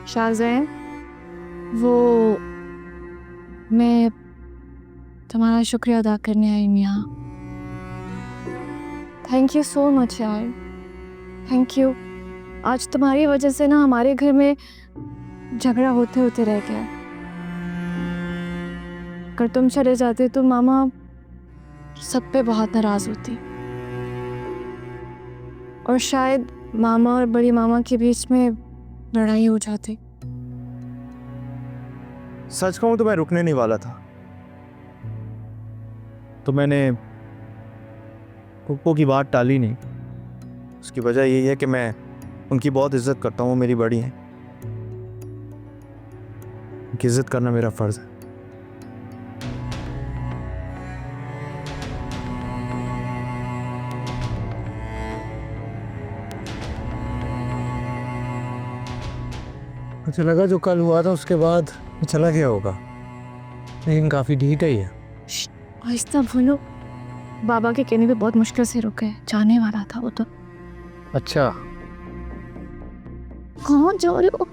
शाहज़ैन, वो मैं तुम्हारा शुक्रिया अदा करने आई हूँ यहाँ। थैंक यू सो मच यार, थैंक यू। आज तुम्हारी वजह से ना हमारे घर में झगड़ा होते होते रह गया। अगर तुम चले जाते तो मामा सब पे बहुत नाराज होती और शायद मामा और बड़ी मामा के बीच में लड़ाई हो जाती। सच कहूं तो मैं रुकने नहीं वाला था, तो मैंने पुप्पो की बात टाली नहीं। उसकी वजह यही है कि मैं उनकी बहुत इज्जत करता हूँ, वो मेरी बड़ी हैं, उनकी इज्जत करना मेरा फर्ज है। मुझे लगा जो कल हुआ था उसके बाद चला गया होगा, लेकिन काफ़ी ढीठ है ये। आहिस्ता बोलो, बाबा के कहने पे बहुत मुश्किल से रुके, जाने वाला था वो तो। अच्छा, कहाँ जा रहे हो?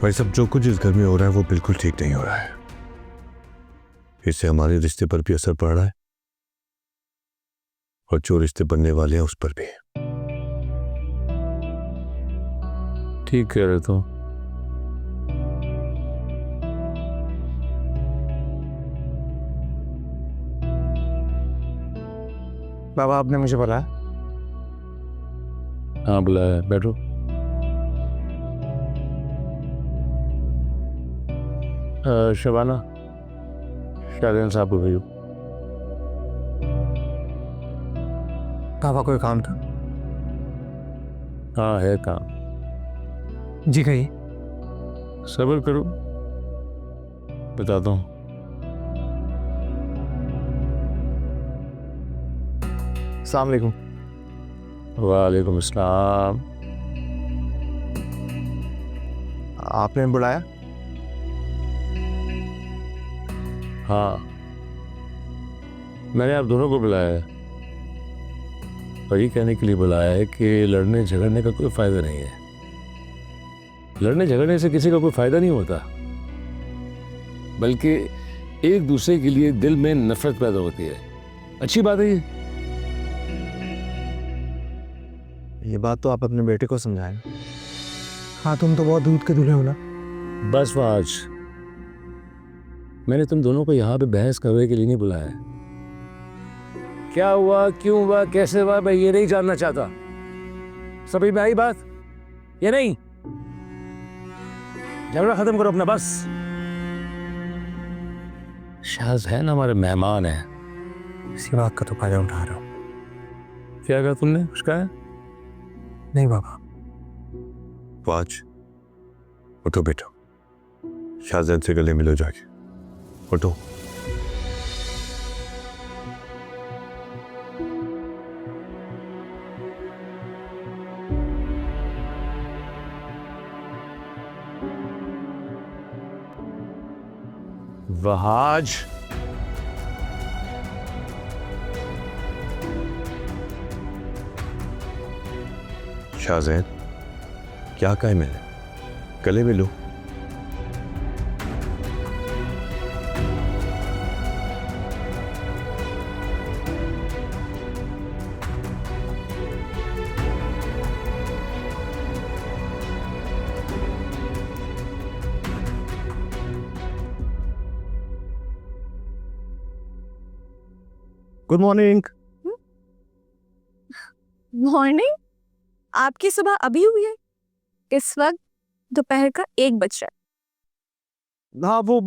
भाई सब जो कुछ इस घर में हो रहा है वो बिल्कुल ठीक नहीं हो रहा है। इससे हमारे रिश्ते पर भी असर पड़ रहा है और जो रिश्ते बनने वाले हैं उस पर भी। ठीक कह रहे तो। बाबा आपने मुझे बुलाया? हाँ बुलाया, बैठो। शबाना, शाहज़ैन साहब को भेजो। पापा कोई काम था? हाँ है काम। जी कहिए। सब्र करो, बताता हूँ। अस्सलाम वालेकुम। वालेकुम अस्सलाम। आपने बुलाया? हाँ, मैंने आप दोनों को बुलाया है और ये कहने के लिए बुलाया है कि लड़ने झगड़ने का कोई फायदा नहीं है। लड़ने झगड़ने से किसी का कोई फायदा नहीं होता, बल्कि एक दूसरे के लिए दिल में नफरत पैदा होती है। अच्छी बात है ये बात तो आप अपने बेटे को समझाएं। हाँ, तुम तो बहुत दूध के दूल्हे हो ना। बस आज मैंने तुम दोनों को यहाँ पे बहस करने के लिए नहीं बुलाया है। क्या हुआ, क्यों हुआ, कैसे हुआ, मैं ये नहीं जानना चाहता। सभी में आई बात? ये नहीं, झगड़ा खत्म करो अपना बस। शाहज़ैन हमारे मेहमान हैं। इसी बात का तो फायदा उठा रहा हूँ। क्या कहा तुमने? कुछ कहा? नहीं बाबा। वाज, उठो बेटा, शाहज़ैन से गले मिलो जाके। उठो। वहाज, शाहज़ैन, क्या कहा है मैंने? गले मिलो। Good morning. मॉर्निंग? आपकी सुबह अभी हुई है? इस वक्त दोपहर का 1 बज रहा है। हाँ वो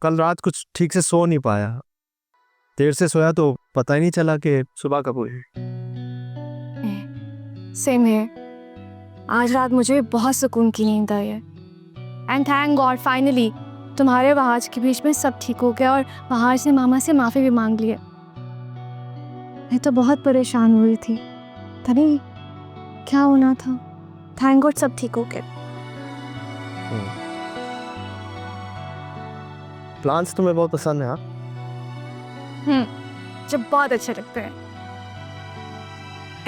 कल रात कुछ ठीक से सो नहीं पाया, देर से सोया तो पता ही नहीं चला कि सुबह कब हुई। सेम है। आज रात मुझे बहुत सुकून की नींद आई है। एंड थैंक गॉड फाइनली तुम्हारे वहाज के बीच में सब ठीक हो गया और वहाज ने मामा से माफ़ी भी मांग ली है। मैं तो बहुत परेशान हुई थी, पता नहीं क्या होना था। थैंक गॉड सब ठीक हो गया। प्लांट्स तुम्हें बहुत पसंद है? हाँ, जब बहुत अच्छे लगते हैं।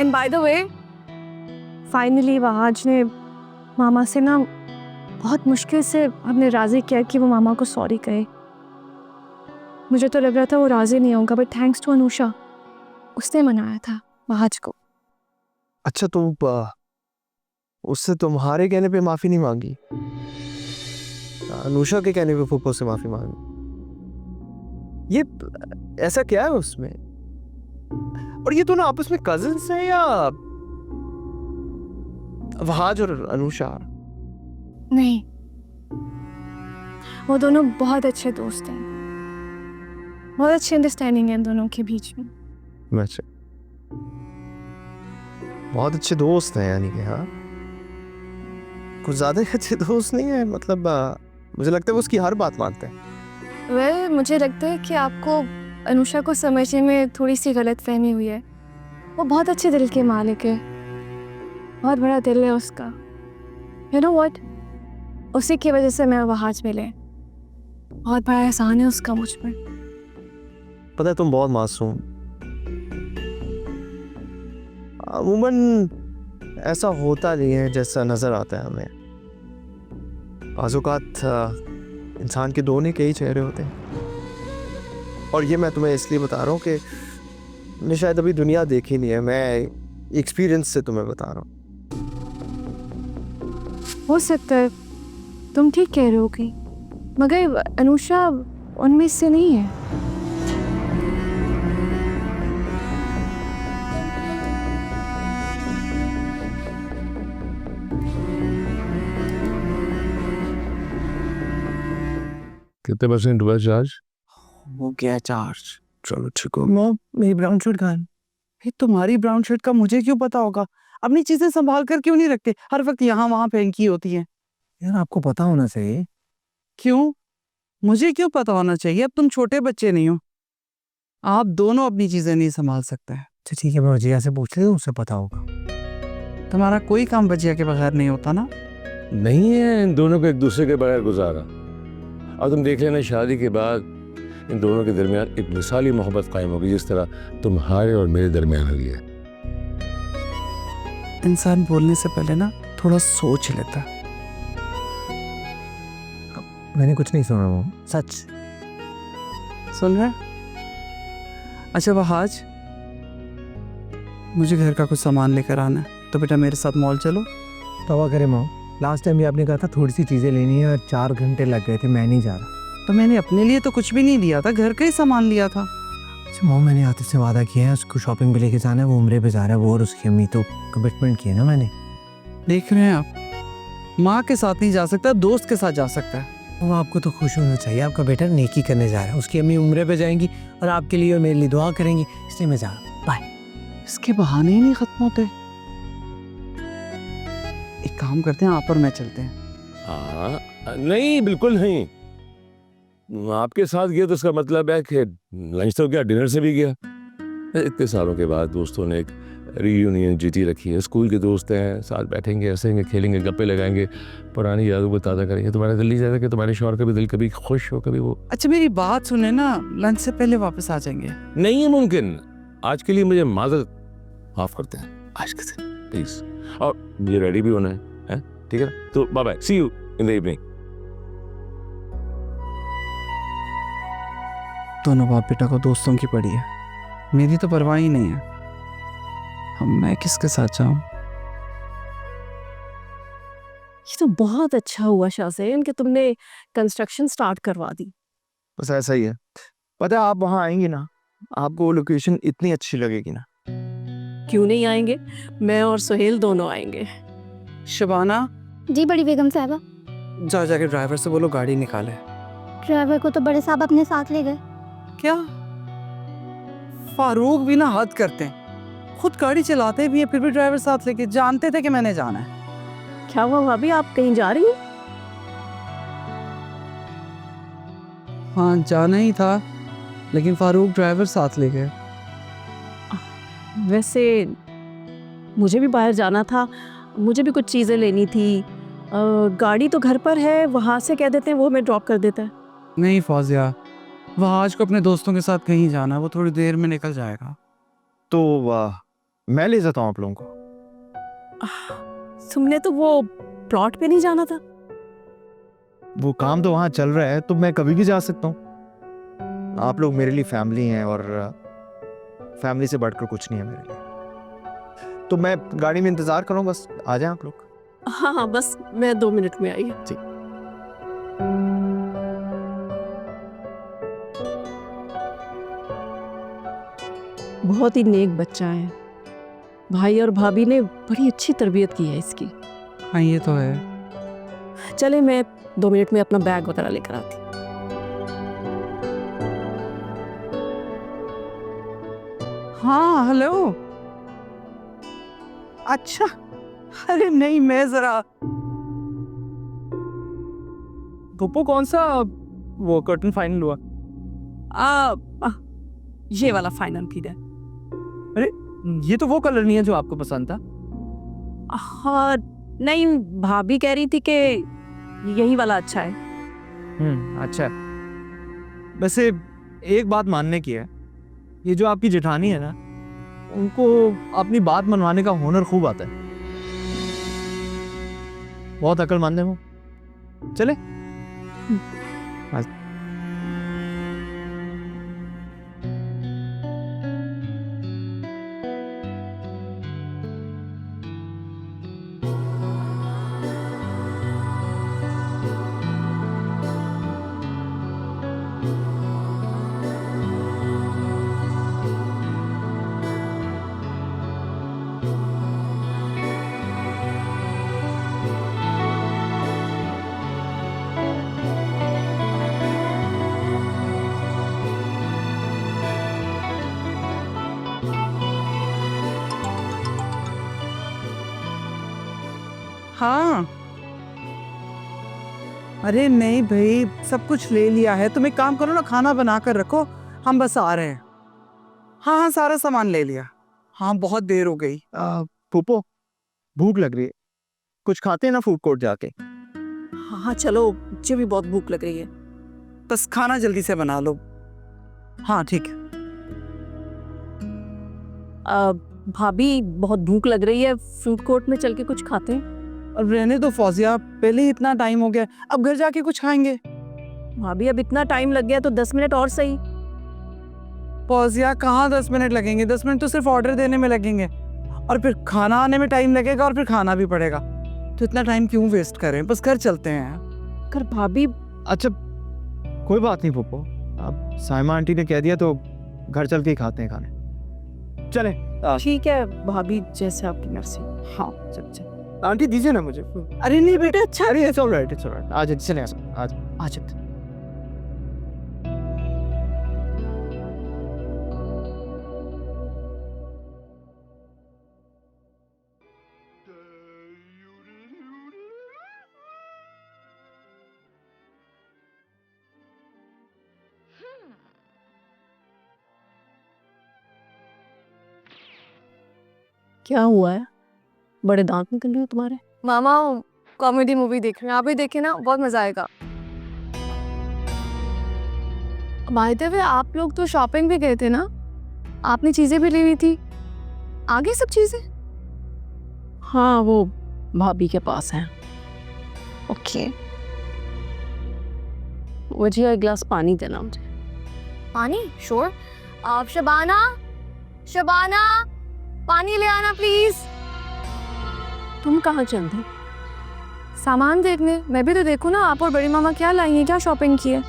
And by the way finally Wahaj ने मामा से ना बहुत मुश्किल से हमने राज़ी किया कि वो मामा को सॉरी कहे। मुझे तो लग रहा था वो राज़ी नहीं होगा, बट थैंक्स टू अनुषा, उसने मनाया था वहाज को। अच्छा, तो उससे तुम्हारे कहने पे माफ़ी नहीं मांगी, अनुषा के कहने पे फूफो से माफ़ी मांगी? ये ऐसा क्या है उसमें? और ये दोनों आपस में कजिन्स हैं या वहाज और अनुषा? नहीं, वो दोनों बहुत अच्छे दोस्त हैं, बहुत अच्छी अंडरस्टैंडिंग है इन दोनों के बीच में। अच्छा, बहुत अच्छे दोस्त हैं यानी कि। हाँ, कुछ ज़्यादा ही अच्छे दोस्त नहीं है, मतलब मुझे लगता है वो उसकी हर बात मानते हैं। मुझे लगता है कि आपको अनुषा को समझने में थोड़ी सी गलतफहमी हुई है। वो बहुत अच्छे दिल के मालिक है, बहुत बड़ा दिल है उसका। यू नो व्हाट, उसी की वजह से मैं वहाज मिले। बहुत बड़ा एहसान है उसका मुझ पर। पता है तुम बहुत मासूम, अमूमन ऐसा होता नहीं है जैसा नज़र आता है हमें। आज़ुकात इंसान के दोनों के ही चेहरे होते हैं। और ये मैं तुम्हें इसलिए बता रहा हूँ कि मैंने शायद अभी दुनिया देखी नहीं है, मैं एक्सपीरियंस से तुम्हें बता रहा हूँ। हो सकता है तुम ठीक कह रहे हो कि, मगर अनुषा उनमें से नहीं है। कितने परसेंट हुआ चार्ज? हो गया चार्ज। चलो ठीक हो। मॉम, मेरी ब्राउन शर्ट कहाँ है? ये तुम्हारी ब्राउन शर्ट का मुझे क्यों पता होगा? अपनी चीजें संभाल कर क्यों नहीं रखते? हर वक्त यहाँ वहां फेंकी होती हैं। यार आपको पता होना चाहिए। क्यों? मुझे क्यों पता होना चाहिए? अब तुम छोटे बच्चे नहीं हो, आप दोनों अपनी चीजें नहीं संभाल सकते हैं। अच्छा ठीक है, मैं वजिया से पूछ लेता हूँ, उससे पता होगा। तुम्हारा कोई काम बचिया के बगैर नहीं होता ना। नहीं है इन दोनों को एक दूसरे के बगैर गुजारा। और तुम देख लेना शादी के बाद इन दोनों के दरमियान एक मिसाली मोहब्बत कायम होगी, जिस तरह तुम्हारे और मेरे दरमियान हुई है। इंसान बोलने से पहले ना थोड़ा सोच लेता है। मैंने कुछ नहीं सुना वो, सच। सुन रहे? अच्छा वहाज, मुझे घर का कुछ सामान लेकर आना है, तो बेटा मेरे साथ मॉल चलो। तवा करे माँ, लास्ट टाइम भी आपने कहा था थोड़ी सी चीज़ें लेनी है और 4 घंटे लग गए थे, मैं नहीं जा रहा। तो मैंने अपने लिए तो कुछ भी नहीं लिया था, घर का ही सामान लिया था। अच्छा माँ, मैंने आतिफ से वादा किया है उसको शॉपिंग पे लेके जाना है, वो उम्रे पे जा रहा है, वो और उसकी अम्मी, तो कमिटमेंट किया ना मैंने। देख रहे हैं आप, माँ के साथ नहीं जा सकता, दोस्त के साथ जा सकता है। वो आपको तो खुश होना चाहिए, आपका बेटा नेकी करने जा रहा है, उसकी अम्मी उम्रे पे जाएंगी और आपके लिए और मेरे लिए दुआ करेंगी, इसलिए मैं जा रहा हूँ। बाय। इसके बहाने ही नहीं खत्म होते। एक काम करते हैं, आप और मैं चलते हैं। हाँ नहीं, बिल्कुल नहीं। आपके साथ गया तो इसका मतलब है कि लंच तो गया, डिनर से भी गया। इतने सालों के बाद दोस्तों ने एक रीयूनियन जीती रखी है, स्कूल के दोस्त हैं, साथ बैठेंगे, हंसेंगे, खेलेंगे, गप्पे लगाएंगे, पुरानी यादों को ताज़ा करेंगे। तुम्हारा दिल नहीं चाहता कि तुम्हारे शौहर का भी दिल कभी खुश हो, कभी वो? अच्छा मेरी बात सुने ना, लंच से पहले वापस आ जाएंगे। नहीं है मुमकिन। आज के लिए मुझे माजरत माफ करते हैं, आज के दिन प्लीज। और मुझे रेडी भी होना है, ठीक है? तो bye bye, see you in the evening. दोनों बाप बेटा को दोस्तों की पड़ी है, मेरी तो परवाह ही नहीं है। अब मैं किसके साथ जाऊं? ये तो बहुत अच्छा हुआ शाहज़ैन कि तुमने कंस्ट्रक्शन स्टार्ट करवा दी। बस ऐसा ही है। पता है आप वहाँ आएंगी ना, आपको वो लोकेशन इतनी अच्छी लगेगी ना। क्यों नहीं आएंगे? मैं और सुहेल दोनों आएंगे। शबाना, जी बड़ी बेगम साहबा। जा जाके ड्राइवर से बोलो गाड़ी निकाले। ड्राइवर को तो बड़े साहब अपने साथ ले गए। क्या? फारूक भी ना हद करते हैं, खुद गाड़ी चलाते भी है, फिर भी ड्राइवर साथ लेके, जानते थे कि मैंने जाना है। क्या हुआ भाभी, आप कहीं जा रही हैं? हाँ जाना ही था, लेकिन फारूक ड्राइवर साथ ले गए। वैसे मुझे भी बाहर जाना था, मुझे भी कुछ चीज़ें लेनी थी। गाड़ी तो घर पर है, वहाँ से कह देते हैं वो हमें ड्रॉप कर देता है। नहीं फौजिया, वहाज को अपने दोस्तों के साथ कहीं जाना है, वो थोड़ी देर में निकल जाएगा। तो मैं ले जाता हूँ आप लोगों को। तुमने तो वो प्लॉट पे नहीं जाना था? वो काम तो वहाँ चल रहा है, तो मैं कभी भी जा सकता हूँ। आप लोग मेरे लिए फैमिली हैं, और फैमिली से बढ़कर कुछ नहीं है मेरे लिए। तो मैं गाड़ी में इंतजार करूँ, बस आ जाएं आप लोग। हाँ हाँ, बस मैं 2 मिनट में आई। ठीक। बहुत ही नेक बच्चा है, भाई और भाभी ने बड़ी अच्छी तरबियत की है इसकी। हाँ ये तो है। चले, मैं 2 मिनट में अपना बैग वगैरह लेकर आती। हाँ हेलो। अच्छा, अरे नहीं, मैं जरा पप्पू कौन सा वो कर्टन फाइनल हुआ? ये वाला फाइनल की है। ये तो वो कलर नहीं है जो आपको पसंद था। हाँ नहीं, भाभी कह रही थी कि यही वाला अच्छा है। अच्छा है। वैसे एक बात मानने की है, ये जो आपकी जेठानी है ना, उनको अपनी बात मनवाने का हुनर खूब आता है। बहुत अक्लमंद है वो। चले। हाँ अरे नहीं भाई, सब कुछ ले लिया है। तुम एक काम करो ना, खाना बना कर रखो, हम बस आ रहे हैं। हाँ हाँ, सारा सामान ले लिया। हाँ बहुत देर हो गई। फूफो, भूख लग रही है, कुछ खाते हैं ना फूड कोर्ट जाके। हाँ चलो, मुझे भी बहुत भूख लग रही है। बस खाना जल्दी से बना लो। हाँ ठीक है। भाभी बहुत भूख लग रही है, फूड कोर्ट में चल के कुछ खाते हैं। अब रहने दो फौजिया, पहले ही इतना टाइम हो गया, अब घर जाके कुछ खाएंगे। भाभी अब इतना टाइम लग गया तो 10 मिनट और सही। फौजिया कहाँ 10 मिनट लगेंगे? 10 मिनट तो सिर्फ ऑर्डर देने में लगेंगे, और फिर खाना आने में टाइम लगेगा, और फिर खाना भी पड़ेगा। तो इतना टाइम क्यों वेस्ट करें, बस घर चलते हैं। कर भाभी। अच्छा कोई बात नहीं फूफो, अब साइमा आंटी ने कह दिया तो घर चल के ही खाते हैं खाने। चले। ठीक है भाभी, जैसे आपकी मर्जी। हाँ चल। आंटी दीजिए ना मुझे। अरे नहीं बेटा, अच्छा। अरे इट्स ऑलराइट, इट्स ऑलराइट। आज चले, आज आज क्या हुआ है, बड़े दांत निकल रहे हो तुम्हारे? मामा कॉमेडी मूवी देख रहे हैं, आप भी देखे ना, बहुत मजा आएगा। बाय द वे, आप लोग तो शॉपिंग भी गए थे ना, आपने चीजें भी ली हुई थी, आगे सब चीजें? हाँ वो भाभी के पास है। ओके। मुझे एक गिलास पानी देना मुझे। पानी? श्योर। आप शबाना, शबाना पानी ले आना प्लीज। तुम कहाँ चल रहे? सामान देखने। मैं भी तो देखूं ना, आप और बड़ी मामा क्या लाई हैं, क्या शॉपिंग की है।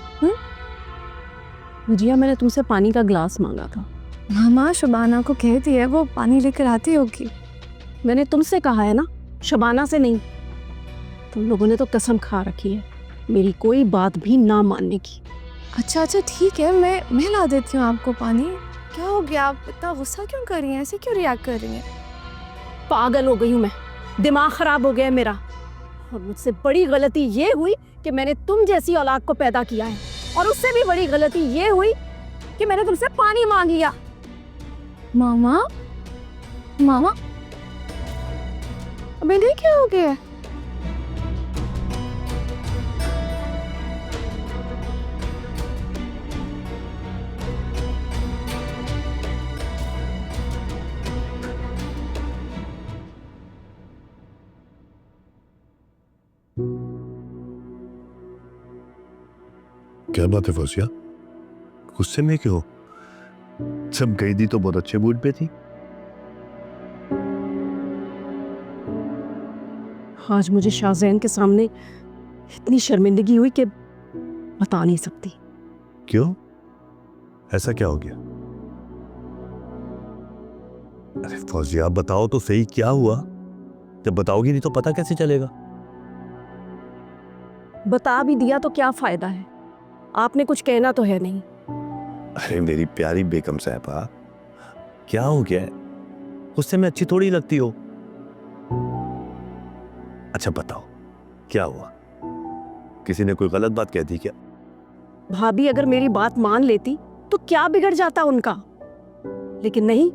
जिया, मैंने तुमसे पानी का ग्लास मांगा था। मामा शबाना को कहती है, वो पानी लेकर आती होगी। मैंने तुमसे कहा है ना, शबाना से नहीं। तुम लोगों ने तो कसम खा रखी है मेरी कोई बात भी ना मानने की। अच्छा ठीक है, मैं ला देती हूँ आपको पानी। क्या हो गया, आप इतना गुस्सा क्यों कर रही हैं, ऐसे क्यों रिएक्ट कर रही हैं? पागल हो गई हूँ मैं, दिमाग खराब हो गया है मेरा। और मुझसे बड़ी गलती ये हुई कि मैंने तुम जैसी औलाद को पैदा किया है, और उससे भी बड़ी गलती ये हुई कि मैंने तुमसे पानी मांग लिया। मामा, मामा, अब इन्हें क्या हो गया? क्या बात है फौजिया, गुस्से में क्यों? सब गई थी तो बहुत अच्छे मूड पे थी। आज मुझे शाहजैन के सामने इतनी शर्मिंदगी हुई कि बता नहीं सकती। क्यों, ऐसा क्या हो गया? अरे फौजिया बताओ तो सही, क्या हुआ? जब बताओगी नहीं तो पता कैसे चलेगा? बता भी दिया तो क्या फायदा है, आपने कुछ कहना तो है नहीं। अरे मेरी प्यारी बेगम साहबा, क्या हो गया? गुस्से में अच्छी थोड़ी लगती हो। अच्छा बताओ क्या हुआ? किसी ने कोई गलत बात कह दी क्या? भाभी अगर मेरी बात मान लेती तो क्या बिगड़ जाता उनका, लेकिन नहीं,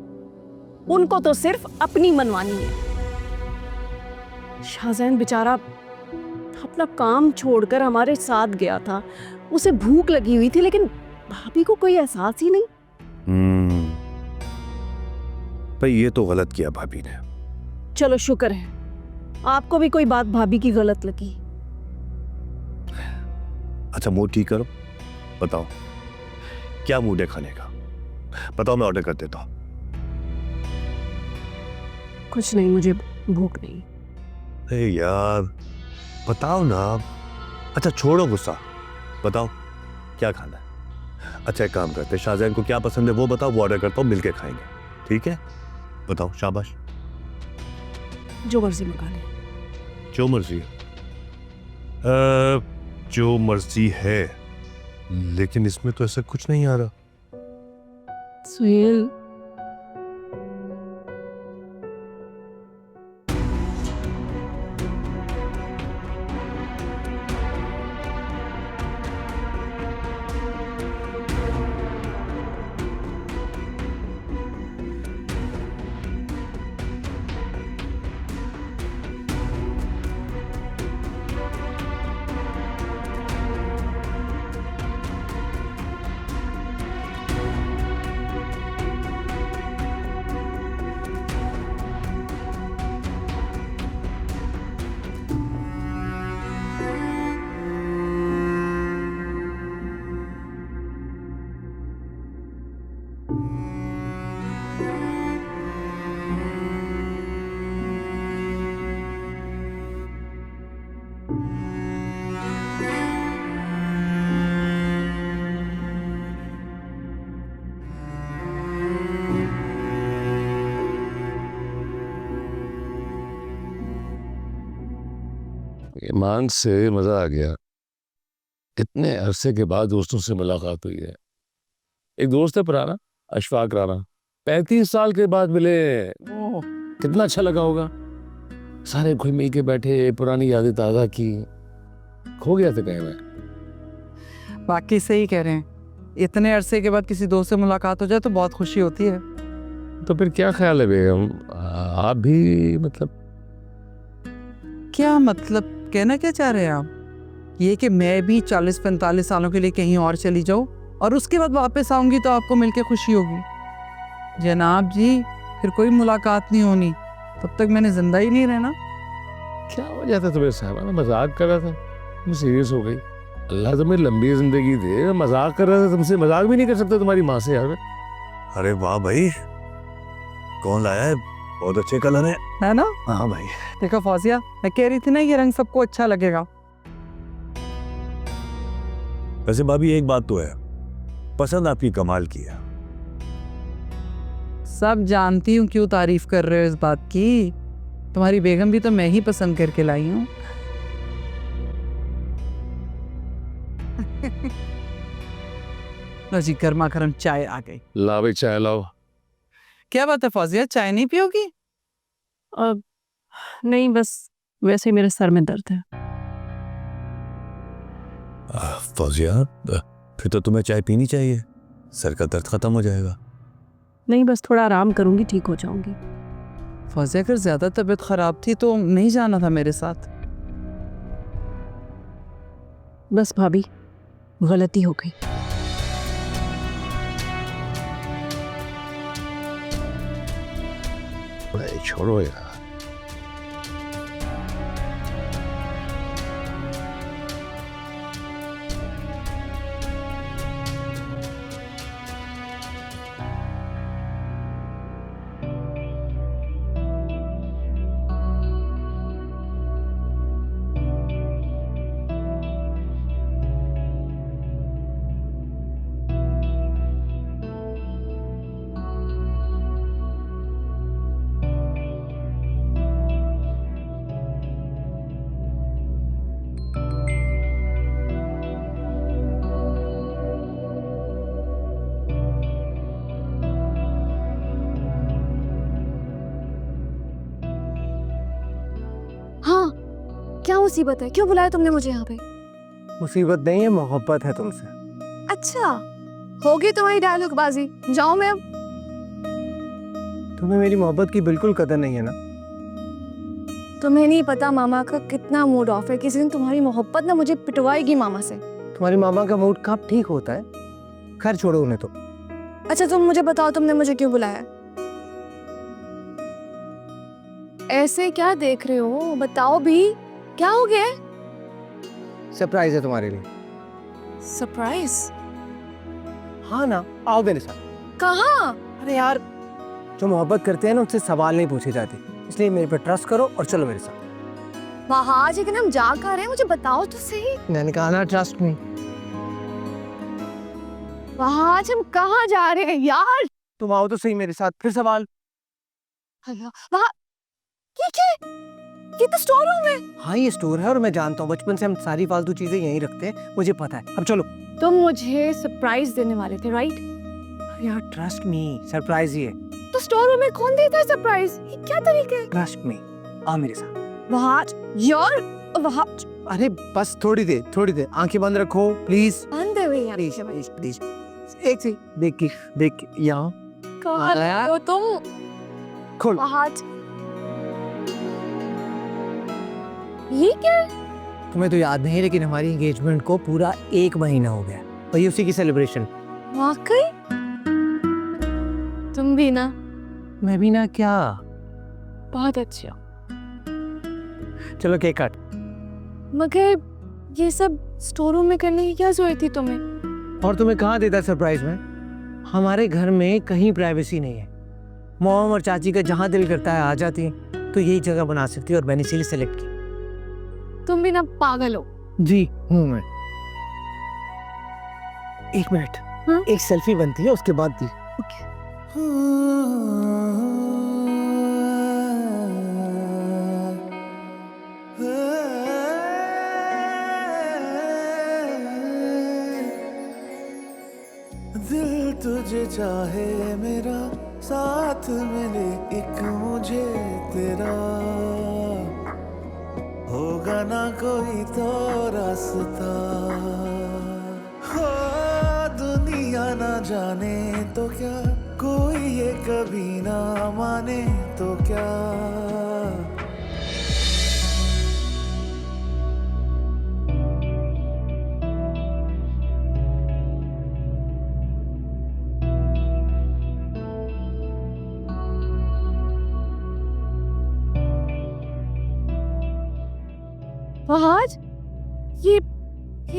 उनको तो सिर्फ अपनी मनमानी है। शाहजैन बेचारा अपना काम छोड़कर हमारे साथ गया था, उसे भूख लगी हुई थी, लेकिन भाभी को कोई एहसास ही नहीं। भाई ये तो गलत किया भाभी ने। चलो शुक्र है आपको भी कोई बात भाभी की गलत लगी। अच्छा मूड ठीक करो, बताओ क्या मूड है खाने का? बताओ मैं ऑर्डर कर देता हूँ। कुछ नहीं, मुझे भूख नहीं। अरे यार बताओ ना। अच्छा छोड़ो गुस्सा, बताओ क्या खाना है? अच्छा एक काम करते, शाहजैन को क्या पसंद है वो बताओ, वो ऑर्डर करता हूँ, मिलके खाएंगे, ठीक है? बताओ, शाबाश। जो मर्जी मंगा ले। जो मर्जी जो मर्जी है, लेकिन इसमें तो ऐसा कुछ नहीं आ रहा। सुहेल, ईमान से मजा आ गया, इतने अरसे के बाद दोस्तों से मुलाकात हुई है। एक दोस्त है पुराना, अशफाक राना, 35 साल के बाद मिले। कितना अच्छा लगा होगा। सारे घुल मिल के बैठे, पुरानी यादें ताज़ा की। खो गया था कहीं मैं। बाकी सही कह रहे हैं, इतने अरसे के बाद किसी दोस्त से मुलाकात हो जाए तो बहुत खुशी होती है। तो फिर क्या ख्याल है बेगम, आप भी मतलब? क्या मतलब, कहना क्या चाह रहे हैं आप? ये कि मैं भी 40-45 सालों के लिए कहीं और चली जाऊं और उसके बाद वापस आऊंगी तो आपको मिलके खुशी होगी? जनाब जी, फिर कोई मुलाकात नहीं होनी, तब तक मैंने जिंदा ही नहीं रहना। क्या हो जाता तुम्हें साहब, मैं मजाक कर रहा था, तुम सीरियस हो गई। अल्लाह तुम्हें लंबी जिंदगी दे, मैं मजाक कर रहा था तुमसे। मजाक भी नहीं कर सकता तुम्हारी माँ से यार। अरे वाह भाई, कौन लाया है? बहुत अच्छे कलर है ना? हाँ भाई। देखो फौजिया, मैं कह रही थी ना ये रंग सबको अच्छा लगेगा। वैसे भाभी एक बात तो है, पसंद आपकी कमाल की है। सब जानती हूँ क्यों तारीफ कर रहे हो इस बात की। तुम्हारी बेगम भी तो मैं ही पसंद करके लाई हूँ। लो जी, गर्मा गर्म चाय आ गई। ला भाई चाय लाओ। क्या बात है फौजिया, चाय नहीं पियोगी? नहीं, बस वैसे ही मेरे सर में दर्द है। फौजिया, फिर तो तुम्हें चाय पीनी चाहिए, सर का दर्द खत्म हो जाएगा। नहीं, बस थोड़ा आराम करूंगी, ठीक हो जाऊंगी। फौजिया अगर ज्यादा तबीयत खराब थी तो नहीं जाना था मेरे साथ। बस भाभी, गलती हो गई। छोड़ो यार। हाँ, क्या मुसीबत है? क्यों बुलाया तुमने मुझे यहाँ पे? मुसीबत नहीं है, मोहब्बत है तुमसे। अच्छा, होगी तुम्हारी डायलॉगबाजी। जाओ मैं अब। तुम्हें मेरी मोहब्बत की बिल्कुल कदर नहीं है ना। तुम्हें नहीं पता मामा का कितना मूड ऑफ है। किसी दिन तुम्हारी मोहब्बत ना मुझे पिटवाएगी मामा से। तुम्हारी मामा का मूड कब ठीक होता है? खैर छोड़ो उन्हें तो। अच्छा तुम मुझे बताओ, तुमने मुझे क्यों बुलाया? ऐसे क्या देख रहे हो? बताओ भी, क्या हो गया? सरप्राइज है तुम्हारे लिए। सरप्राइज? हाँ ना, आओ मेरे साथ। कहाँ? अरे यार, जो मोहब्बत करते हैं ना उनसे सवाल नहीं पूछे जाते, इसलिए मेरे पे ट्रस्ट करो और चलो मेरे साथ। वहां लेकिन हम जा कर रहे हैं, मुझे बताओ तो सही। मैंने कहा ना ट्रस्ट मी। वहां हम कहाँ जा रहे हैं यार? तुम आओ तो सही मेरे साथ, फिर सवाल। वहां ये तो स्टोर रूम है। हाँ ये स्टोर है और मैं जानता हूँ, बचपन से हम सारी फालतू चीजें यहीं रखते हैं, मुझे पता है। अब चलो। तुम मुझे सरप्राइज देने वाले थे, राइट? यार ट्रस्ट मी, सरप्राइज ही है। तो स्टोर रूम में कौन देता है सरप्राइज? ये क्या तरीका है? ट्रस्ट मी, आ मेरे साथ। वहां यार, वहां अरे बस थोड़ी देर, आंखें बंद रखो प्लीज। अंधे हुए यार। प्लीज प्लीज प्लीज, एक से देख के यहाँ कहाँ आया? हो तुम? खोल। वहां ये क्या है? तुम्हें तो याद नहीं, लेकिन हमारी एंगेजमेंट को पूरा 1 महीना हो गया, वही उसी की सेलिब्रेशन। वाकई? तुम भी ना? मैं भी ना क्या। बहुत अच्छा। चलो केक काट। मगर ये सब स्टोर रूम में करने की क्या जरूरत थी तुम्हें? और तुम्हें कहाँ देता सरप्राइज में? हमारे घर में कहीं प्राइवेसी नहीं है। मॉम और चाची का जहाँ दिल करता है आ जाती है, तो यही जगह बना सकती है और मैंने इसीलिए सेलेक्ट की। तुम भी ना पागल हो। जी हूँ मैं। 1 मिनट, हाँ? एक सेल्फी बनती है उसके बाद दी। दिल तुझे चाहे मेरा, साथ मिले एक मुझे तेरा, होगा ना कोई तो रास्ता। हो दुनिया ना जाने तो क्या, कोई ये कभी ना माने तो क्या। फहद, ये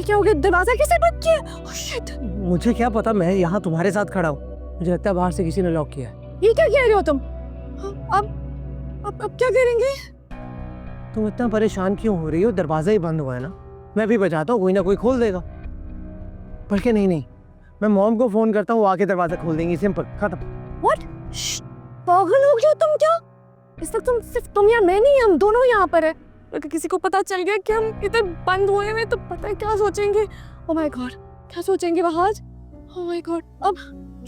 क्या हो गया? दरवाजा कैसे बंद किया? Oh shit! मुझे क्या पता, मैं यहाँ तुम्हारे साथ खड़ा हूँ, मुझे लगता है बाहर से किसी ने लॉक किया है। ये क्या कह रहे हो तुम? अब क्या करेंगे? तुम इतना परेशान क्यों हो रही हो? दरवाजा ही बंद हुआ है ना, मैं भी बजाता हूँ, कोई ना कोई खोल देगा। पर के नहीं, मैं मॉम को फोन करता हूँ, वो आके दरवाजा खोल देंगी, सिंपल, खत्म। व्हाट? पागल हो गए तुम क्या? इस वक्त सिर्फ तुम या मैं नहीं, हम दोनों यहाँ पर है। अगर किसी को पता चल गया कि हम इधर बंद हुए हैं तो पता है क्या सोचेंगे। ओह माय गॉड, क्या सोचेंगे वहां? ओह माय गॉड, अब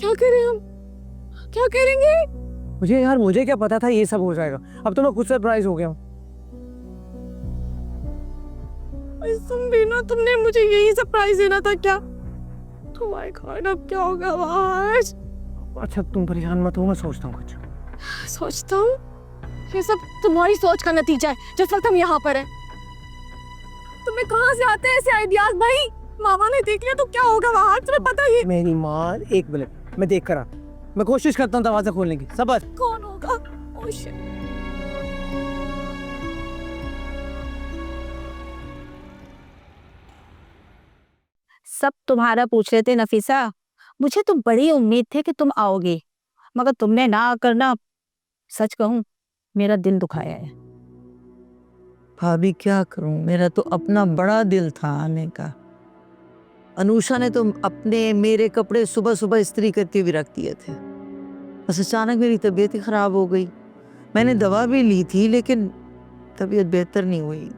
क्या करें हम? क्या करेंगे? मुझे क्या पता था ये सब हो जाएगा। अब तो मैं खुद सरप्राइज हो गया हूँ। तुम भी ना, तुमने मुझे यही सरप्राइज देना था क्या? तो माय गॉड, अब क्या होगा आज? अच्छा तुम परेशान मत हो, मैं सोचता हूँ कुछ। सोचता हूँ? ये सब तुम्हारी सोच का नतीजा है जिस वक्त हम यहाँ पर हैं। तुम्हें कहाँ से आते हैं ऐसे आइडियाज भाई? मामा ने देख लिया तो क्या होगा वहाँ, तुम्हें पता ही है। मेरी माँ, एक मिनट मैं देख कर आ, मैं कोशिश करता हूँ दरवाजा खोलने की, सबर। कौन होगा? Oh shit. सब तुम्हारा पूछ रहे थे नफीसा, मुझे तो बड़ी उम्मीद थी कि तुम आओगे, मगर तुमने ना आकर ना, सच कहूं मेरा दिल दुखाया है। भाभी क्या करूं, मेरा तो अपना बड़ा दिल था आने का। अनुषा ने तो अपने मेरे कपड़े सुबह सुबह इस्त्री करके भी रख दिए थे। बस अचानक मेरी तबीयत ही खराब हो गई। मैंने दवा भी ली थी लेकिन तबीयत बेहतर नहीं हुई।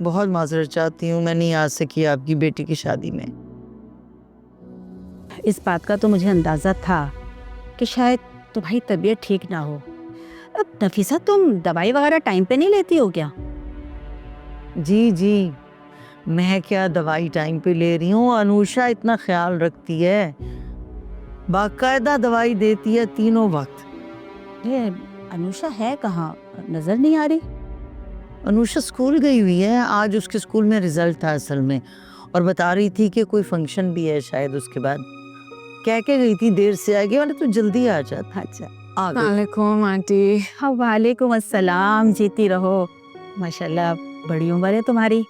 बहुत माजरत चाहती हूँ, मैं नहीं आ सकी आपकी बेटी की शादी में। इस बात का तो मुझे अंदाजा था कि शायद तुम्हारी तबीयत ठीक ना हो। अब नफीसा तुम दवाई वगैरह टाइम पे नहीं लेती हो क्या? जी, मैं क्या दवाई टाइम पे ले रही हूँ, अनुषा इतना ख्याल रखती है, बाकायदा दवाई देती है तीनों वक्त। ये अनुषा है कहाँ, नजर नहीं आ रही? अनुषा स्कूल गई हुई है, आज उसके स्कूल में रिजल्ट था असल में, और बता रही थी कि कोई फंक्शन भी है शायद उसके बाद। कह के गई थी देर से आएगी, वरना तो जल्दी आ जाता। अच्छा, आ गई। वालेकुम आंटी। हाँ वालेकुम अस्सलाम, जीती रहो। माशाल्लाह बड़ी उम्र है तुम्हारी।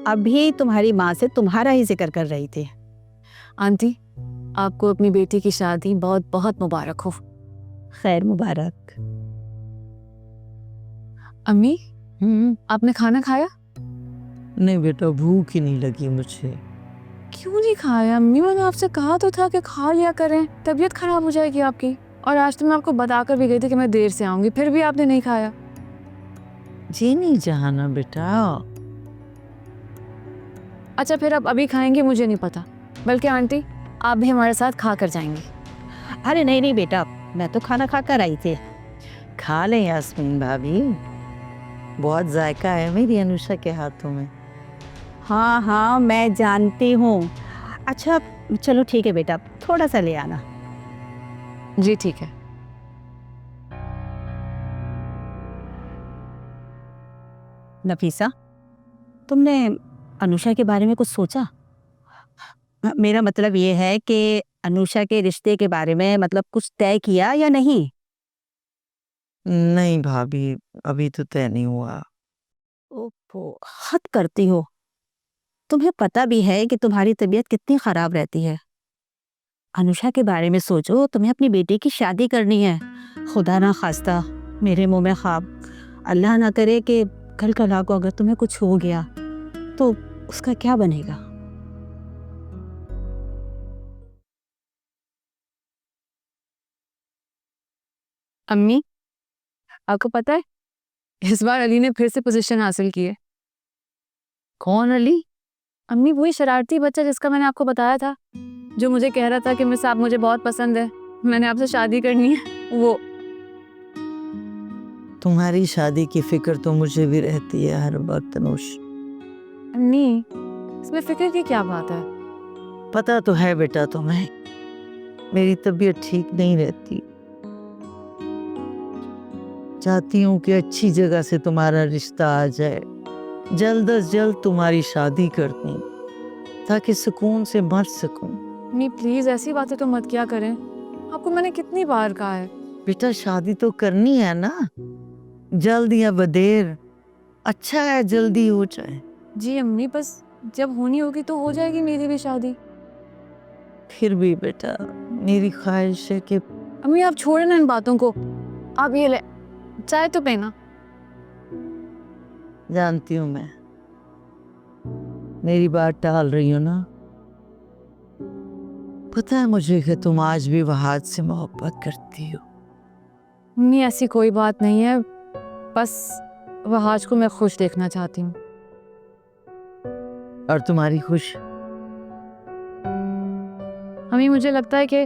अभी तुम्हारी माँ से तुम्हारा ही जिक्र कर रही थी। आंटी, आपको अपनी बेटी की शादी बहुत बहुत मुबारक हो। खैर मुबारक। अम्मी, आपने खाना खाया? नहीं बेटा, भूख ही नहीं लगी मुझे। क्यों नहीं खाया अम्मी? मैंने आपसे कहा तो था कि खा लिया करें, तबीयत खराब हो जाएगी आपकी। और आज तो मैं आपको बताकर भी गई थी कि मैं देर से आऊंगी, फिर भी आपने नहीं खाया। जी नहीं जाना बेटा। अच्छा फिर आप अभी खाएंगे मुझे नहीं पता, बल्कि आंटी आप भी हमारे साथ खा कर जाएंगी। अरे नहीं बेटा, मैं तो खाना खा कर आई थी। खा लें यास्मीन भाभी, बहुत जायका है मेरी अनुषा के हाथों में। हाँ मैं जानती हूँ। अच्छा चलो ठीक है बेटा, थोड़ा सा ले आना। जी ठीक है। नफीसा, तुमने अनुषा के बारे में कुछ सोचा? मेरा मतलब ये है कि अनुषा के रिश्ते के बारे में मतलब कुछ तय किया या नहीं? नहीं भाभी, अभी तो तय नहीं हुआ। ओहो, हद करती हो। तुम्हें पता भी है कि तुम्हारी तबीयत कितनी खराब रहती है। अनुषा के बारे में सोचो, तुम्हें अपनी बेटी की शादी करनी है। खुदा ना खास्ता मेरे मुंह में ख्वाब, अल्लाह ना करे कि कल कला को अगर तुम्हें कुछ हो गया तो उसका क्या बनेगा? अम्मी, आपको पता है इस बार अली ने फिर से पोजीशन हासिल की है। कौन अली? अम्मी, वही शरारती बच्चा जिसका मैंने आपको बताया था, जो मुझे कह रहा था कि मिस आप मुझे बहुत पसंद है, मैंने आपसे शादी करनी है। वो तुम्हारी शादी की फिक्र तो मुझे भी रहती है हर वक्त अनुष। अम्मी, इसमें फिक्र की क्या बात है? पता तो है बेटा तुम्हें, मेरी तबीयत ठीक नहीं रहती। चाहती हूँ कि अच्छी जगह से तुम्हारा रिश्ता आ जाए, जल्द अज जल्द तुम्हारी शादी कर दूं ताकि सुकून से मर सकूं। अम्मी प्लीज ऐसी बातें तो मत किया करें, आपको मैंने कितनी बार कहा है। बेटा शादी तो करनी है ना, जल्द या बदेर, अच्छा है जल्दी हो जाए। जी अम्मी, बस जब होनी होगी तो हो जाएगी मेरी भी शादी। फिर भी बेटा मेरी ख्वाहिश है कि अम्मी आप छोड़े ना इन बातों को, आप ये ले चाय तो पीना। जानती हूँ मैं, मेरी बात टाल रही हो ना। पता है मुझे कि तुम आज भी वहाद से मोहब्बत करती हो। अम्मी ऐसी कोई बात नहीं है, बस वहाज को मैं खुश देखना चाहती हूँ। और तुम्हारी खुश? अम्मी मुझे लगता है कि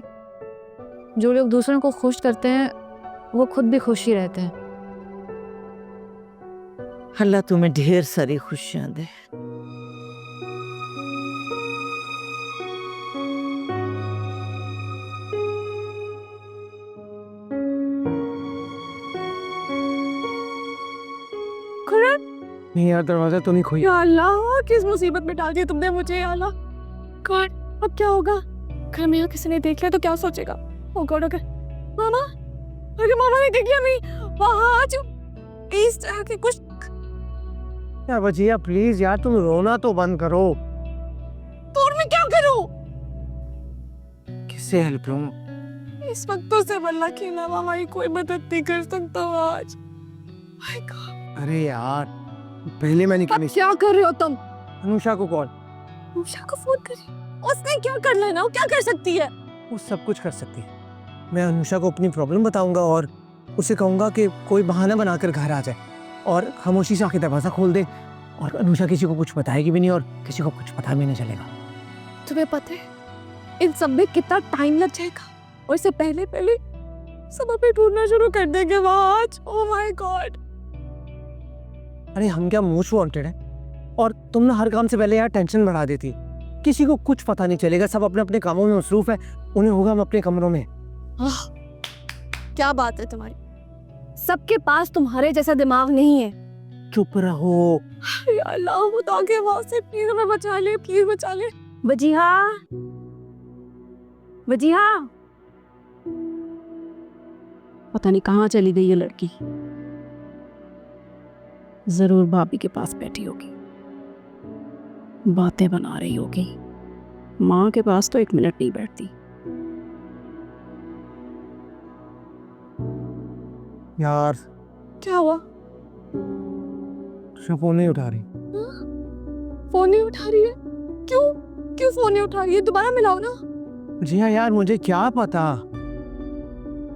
जो लोग दूसरों को खुश करते हैं वो खुद भी खुश ही रहते हैं। अल्लाह तुम्हें ढेर सारी खुशियां दे। खुल रहा है? नहीं यार, दरवाजा तो नहीं खुली। या अल्लाह, किस मुसीबत में डाल दिया तुमने मुझे या अल्लाह। गॉड, अब क्या होगा? घर में यहाँ किसी ने देख लिया तो क्या सोचेगा? ओ गॉड, अगर मामा, अगर मामा ने देख लिया नहीं वहाँ जो प्लीज आके कुछ। यार वजिया प्लीज यार, तुम रोना तो बंद करो। तो और मैं क्या करूँ? किससे हेल्प लूं? इस वक्त तो सिर्फ अल्लाह के अलावा हमारी कोई मदद नहीं कर सकता आज। My God, अरे यार, पहले मैंने अब क्या कर रहे हो तुम? अनुषा को कॉल। उषा को फोन करिए। उसने क्या कर लेना? वो क्या कर सकती है? वो सब कुछ कर सकती है। मैं अनुषा को अपनी प्रॉब्लम बताऊंगा और उसे कहूंगा कि कोई बहाना बनाकर घर आ जाए और खामोशी से आके दरवाजा खोल दे, और अनुषा किसी को कुछ बताएगी भी नहीं और किसी को कुछ पता भी नहीं चलेगा। तुम्हें पता है इन सब में कितना टाइम लग जाएगा? और इससे पहले पहले सब हमें ढूंढना शुरू कर देंगे वहाँ आज। Oh my God. अरे हम क्या मोस्ट वांटेड है? और तुम ना हर काम से पहले यार टेंशन बढ़ा देती। किसी को कुछ पता नहीं चलेगा, सब अपने अपने कामों में मसरूफ है, उन्हें होगा हम अपने कमरों में। क्या बात है तुम्हारी? सबके पास तुम्हारे जैसा दिमाग नहीं है। चुप रहो। या अल्लाह, वो तो आगे वहाँ से प्लीज हमें बचा ले, प्लीज बचा ले। वजीहा, वजीहा, पता नहीं कहाँ चली गई ये लड़की। जरूर भाभी के पास बैठी होगी, बातें बना रही होगी। माँ के पास तो 1 मिनट नहीं बैठती। यार क्या हुआ? फोन नहीं उठा रही। फोन नहीं उठा रही है? क्यों? क्यों फोन नहीं उठा रही है? दोबारा मिलाओ ना। जी हाँ यार, मुझे क्या पता।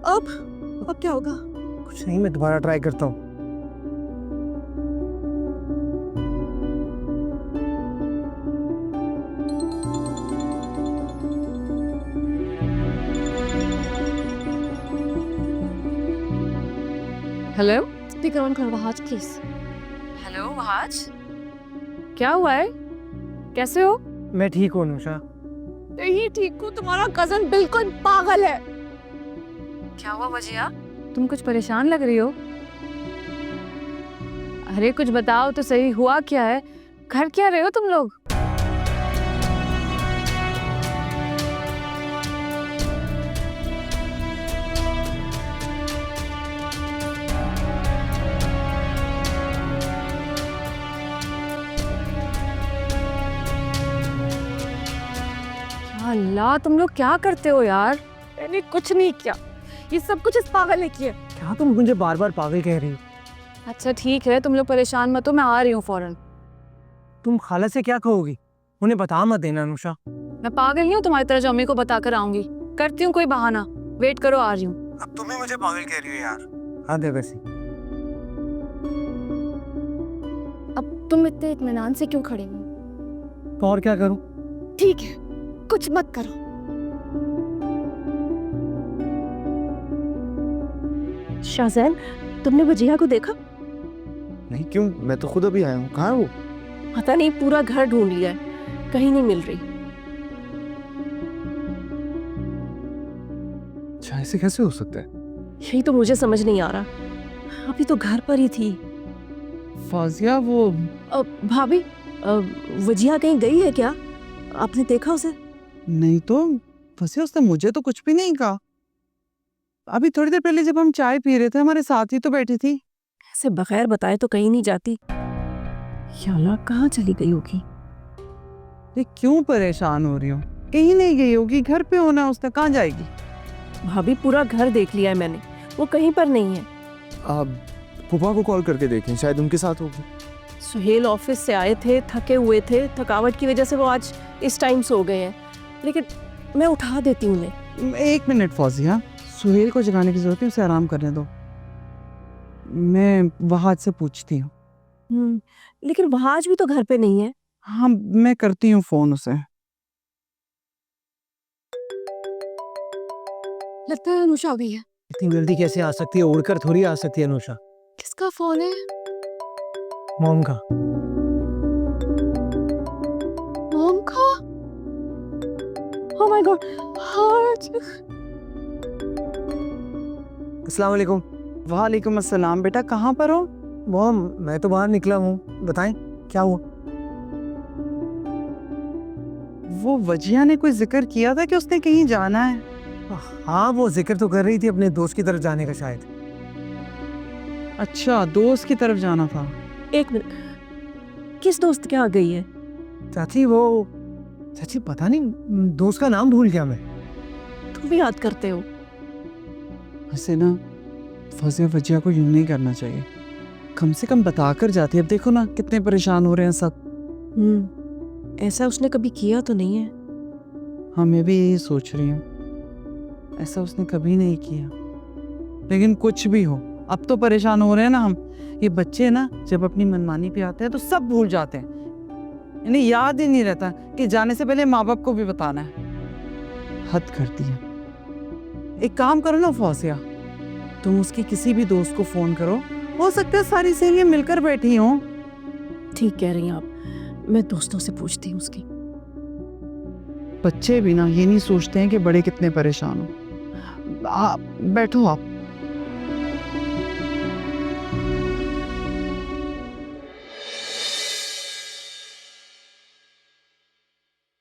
अब क्या होगा? कुछ नहीं, मैं दोबारा ट्राई करता हूँ। हेलो, स्पीकर ऑन करो वहाज प्लीज। हेलो वहाज, क्या हुआ है? कैसे हो? मैं ठीक हूँ अनुषा। नहीं ठीक हो, तुम्हारा कजन बिल्कुल पागल है। क्या हुआ वजिया? तुम कुछ परेशान लग रही हो। अरे कुछ बताओ तो सही, हुआ क्या है? घर क्या रहे हो तुम लोग? अल्लाह, तुम लोग क्या करते हो यार? मैंने कुछ नहीं किया, ये सब कुछ इस पागल ने किया। क्या तुम मुझे बार बार पागल कह रही हो? अच्छा ठीक है, तुम लोग परेशान मत हो, मैं आ रही हूँ फौरन। तुम खाला से क्या कहोगी? उन्हें बता मत देना अनुषा। मैं पागल नहीं हूँ तुम्हारी तरह जो अम्मी को बता कर आऊंगी। करती हूँ कोई बहाना, वेट करो, आ रही हूँ। अब तुम ही मुझे पागल कह रही हो यार। हाँ दे वैसे। अब तुम इतने इत्मीनान से क्यों खड़े हो? तो और क्या करूँ? ठीक है, कुछ मत करो। शाहजैन, तुमने वजीहा को देखा? नहीं, क्यों? मैं तो खुद अभी आया हूँ। कहाँ है वो? पता नहीं, पूरा घर ढूंढ लिया है, कहीं नहीं मिल रही। अच्छा, ऐसे कैसे हो सकता है? यही तो मुझे समझ नहीं आ रहा। अभी तो घर पर ही थी। फौजिया, वो भाभी, वजीहा कहीं गई है क्या? आपने देखा उसे? नहीं तो फौजिया, उसने मुझे तो कुछ भी नहीं कहा। अभी थोड़ी देर पहले जब हम चाय पी रहे थे, हमारे साथ ही तो बैठी थी। ऐसे बगैर बताए तो कहीं नहीं जाती। या अल्लाह, कहाँ चली गई होगी? ये क्यों परेशान हो रही हो? कहीं नहीं गई होगी, घर पे होना उसने, कहाँ जाएगी? भाभी, पूरा घर देख लिया है मैंने, वो कहीं पर नहीं है। आप पुपा को कॉल करके देखें, शायद उनके साथ होगी। सुहेल ऑफिस से आए थे, थके हुए थे, थकावट की वजह से वो आज इस टाइम सो गए हैं, लेकिन मैं उठा देती हूँ उन्हें। 1 मिनट फौजिया, सुहेल को जगाने की जरूरत है, उसे आराम करने दो। मैं वहाज से पूछती हूँ। लेकिन वहाज भी तो घर पे नहीं है। हाँ, मैं करती हूँ फोन उसे। लगता है अनुषा आ गई है। इतनी जल्दी कैसे आ सकती है? उड़कर थोड़ी आ सकती है अनुषा। किसका फोन है? मॉम का। मॉम का? Oh my God. अस्सलाम वालेकुम। वालेकुम अस्सलाम। बेटा कहाँ पर हो? मॉम मैं तो बाहर निकला हूँ, बताएं क्या हुआ? वो वजिया ने कोई जिक्र किया था कि उसने कहीं जाना है? हाँ वो जिक्र तो कर रही थी अपने दोस्त की तरफ जाने का शायद। अच्छा, दोस्त की तरफ जाना था। एक मिनट, किस दोस्त के आ गई है? चाची वो चाची पता नहीं, दोस्त का नाम भूल गया मैं। तुम भी याद करते हो? वैसे ना फौजिया वजिया को यूं नहीं करना चाहिए, कम से कम बता कर जाती है। अब देखो ना कितने परेशान हो रहे हैं सब। ऐसा उसने कभी किया तो नहीं है? हाँ मैं भी यही सोच रही हूँ, ऐसा उसने कभी नहीं किया। लेकिन कुछ भी हो, अब तो परेशान हो रहे हैं ना हम। ये बच्चे ना जब अपनी मनमानी पे आते हैं तो सब भूल जाते हैं, इन्हें याद ही नहीं रहता कि जाने से पहले माँ बाप को भी बताना है। हद करती है। एक काम करो ना फौजिया, तुम उसके किसी भी दोस्त को फोन करो, हो सकता है सारी सहेलियां मिलकर बैठी हों। ठीक कह रही हैं आप, मैं दोस्तों से पूछती हूँ उसकी। बच्चे भी ना ये नहीं सोचते हैं कि बड़े कितने परेशान हो। बैठो आप।